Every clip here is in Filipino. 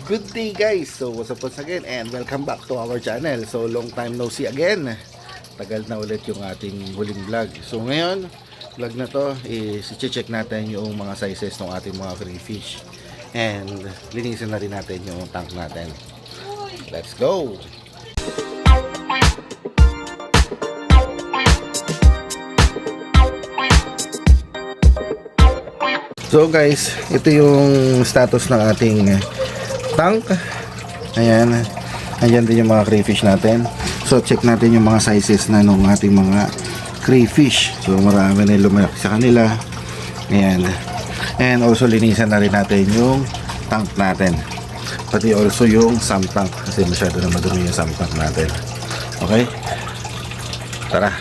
Good day guys! So what's up once again and welcome back to our channel. So long time no see again. Tagal na ulit yung ating huling vlog. So ngayon, vlog na to is i-check natin yung mga sizes ng ating mga crayfish. And linisin na rin natin yung tank natin. Let's go! So guys, ito yung status ng ating tank. Ayan, ayan din yung mga crayfish natin. So check natin yung mga sizes na nung ating mga crayfish. So marami na lumaki sa kanila. Ayan. And also linisan na rin natin yung tank natin. Pati also yung sump tank kasi masyado na madumi yung sump tank natin. Okay? Tara.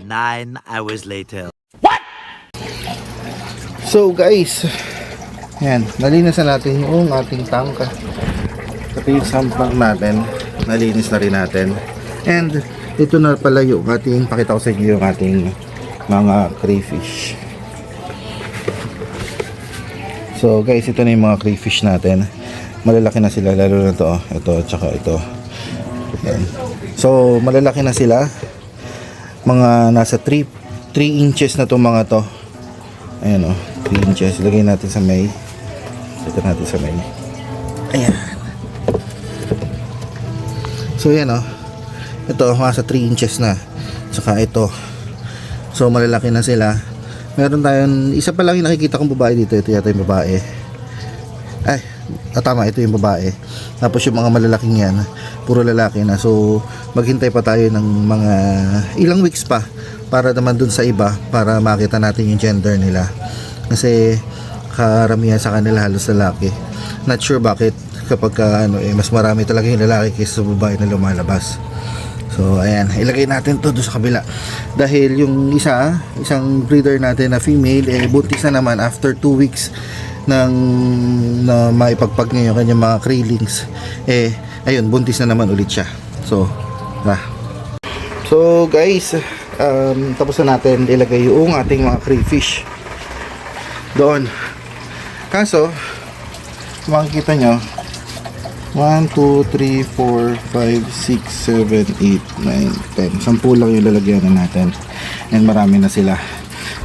9 hours later. So guys, ayan, nalinis na natin yung ating tank. Pati yung sump tank natin, nalinis na rin natin. And ito na pala yung ating, pakita ko sa inyo yung ating mga crayfish. So guys, ito na yung mga crayfish natin. Malalaki na sila, lalo na to, ito, tsaka ito. Ayan. So malalaki na sila. Mga nasa 3 inches na to mga to. Ayan o, 3 inches. Lagay natin sa may. Ito natin sa may. Ayan. So yan o. Ito, mga sa 3 inches na. Saka ito. So malalaki na sila. Meron tayong, isa pa lang yung nakikita kong babae dito. Ito yata yung babae. Ay, tama, ito yung babae. Tapos yung mga malalaking yan, puro lalaki na. So maghintay pa tayo ng mga ilang weeks pa para naman dun sa iba, para makita natin yung gender nila. Kasi karamihan sa kanila halos lalaki. Not sure bakit kapag mas marami talaga yung lalaki kaysa sa babae na lumalabas. So ayan, ilagay natin to doon sa kabila. Dahil yung isang breeder natin na female, buntis na naman after 2 weeks na maipagpag niya yung kanyang mga krillings. Ayun, buntis na naman ulit siya. So guys, tapos na natin ilagay yung ating mga crayfish doon. Kaso makikita nyo 1, 2, 3, 4, 5, 6, 7, 8, 9, 10 10 lang yung lalagyan natin. And marami na sila.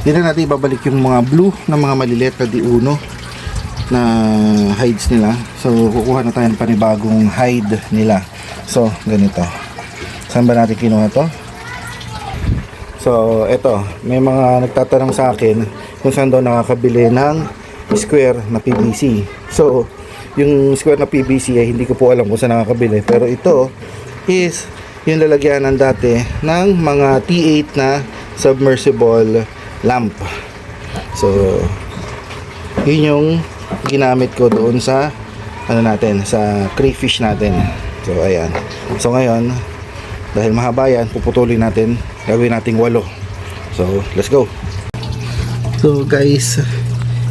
Hindi na natin ibabalik yung mga blue na mga maliliit na diuno na hides nila. So kukuha na tayo ng panibagong hide nila. So ganito. Saan ba natin kinuha to? So eto, may mga nagtatanong sa akin kung saan daw nakakabili ng square na PVC. So yung square na PVC ay hindi ko po alam kung saan nakakabili, pero ito is yung lalagyanan dati ng mga T8 na submersible lamp. So yun yung ginamit ko doon sa sa crayfish natin. So ayan. So ngayon, dahil mahaba yan, puputulin natin, gagawin nating 8. So let's go. So guys,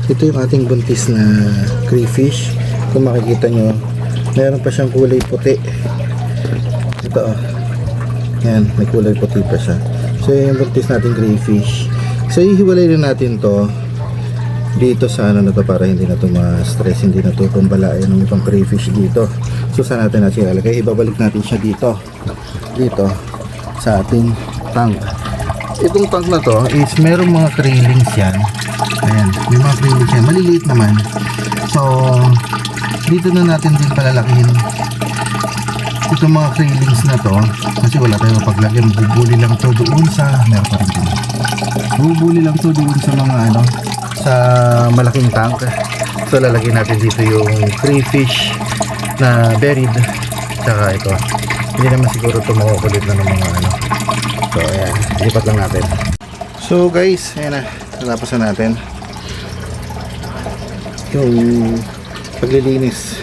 ito yung ating buntis na crayfish. Kung makikita nyo, meron pa siyang kulay puti. Ito yan, may kulay puti pa siya. So yung buntis nating crayfish. So ihiwalay na natin to dito sa na to, para hindi na to ma-stress, hindi na to kumbalain ng ibang crayfish dito. So saan natin siya ilalagay? Ibabalik natin siya dito sa ating tank. Itong tank na to is merong mga krillings yan. Ayan, yung mga krillings yan, maliliit naman. So dito na natin din palalakihin itong mga krillings na to, kasi wala tayong paglagyan. Bubuli lang to doon sa bubuli lang to doon sa mga sa malaking tank. So lalagyan natin dito yung crayfish na buried, tsaka ito. Hindi naman siguro ito makukulit na ng mga So ayan, lipat lang natin. So guys, ayan na, natapos na natin yung paglilinis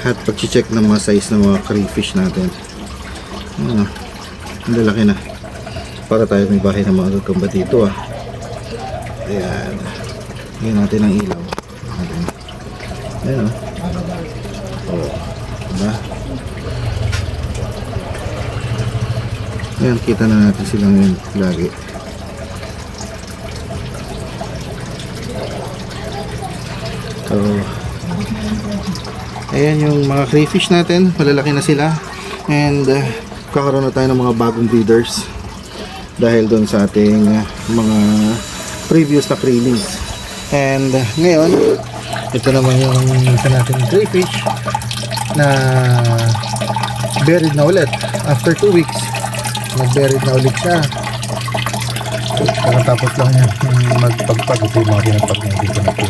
at pag-check ng mga size ng mga crayfish natin. Ang lalaki na, para tayo may bahay na mga gagamba dito. Ayan, hingin natin ang ilaw. Ayan diba? Ayan, kita na natin sila ngayon lagi. So Ayan yung mga crayfish natin, malalaki na sila. And kakaroon na tayo ng mga bagong breeders dahil doon sa ating mga previous na krillings. And ngayon, ito naman yung isa natin crayfish na buried na ulit. After 2 weeks, nag-buried na ulit siya. Pagkatapos lang niya magpagpag. Ito yung mga pinagpag na dito na po.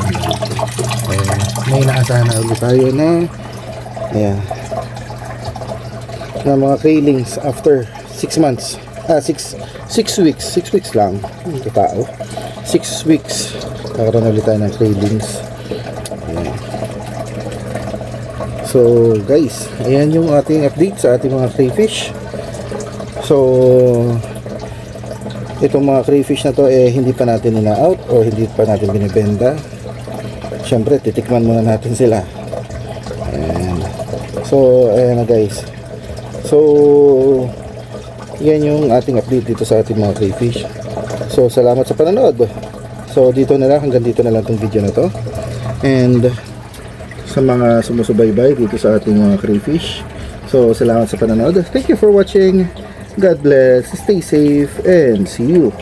May inaasahan na ulit tayo na ayan, na mga krillings after 6 months. 6 weeks. 6 weeks lang. Ito tao. 6 weeks. Kakaroon ulit tayo ng krillings. Ayan. So guys, ayan yung ating update sa ating mga crayfish. So itong mga crayfish na to hindi pa natin ina-out o hindi pa natin binibenta. Syempre titikman muna natin sila. Ayan. So ayan na guys. So yan yung ating update dito sa ating mga crayfish. So salamat sa panonood. So dito na lang, hanggang dito na lang tong video na to. And sa mga sumusubaybay dito sa ating mga crayfish, so salamat sa panonood. Thank you for watching. God bless, stay safe, and see you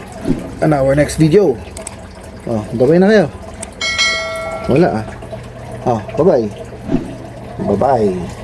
on our next video. Oh, bye-bye na kayo. Wala ah. Oh, bye-bye. Bye-bye.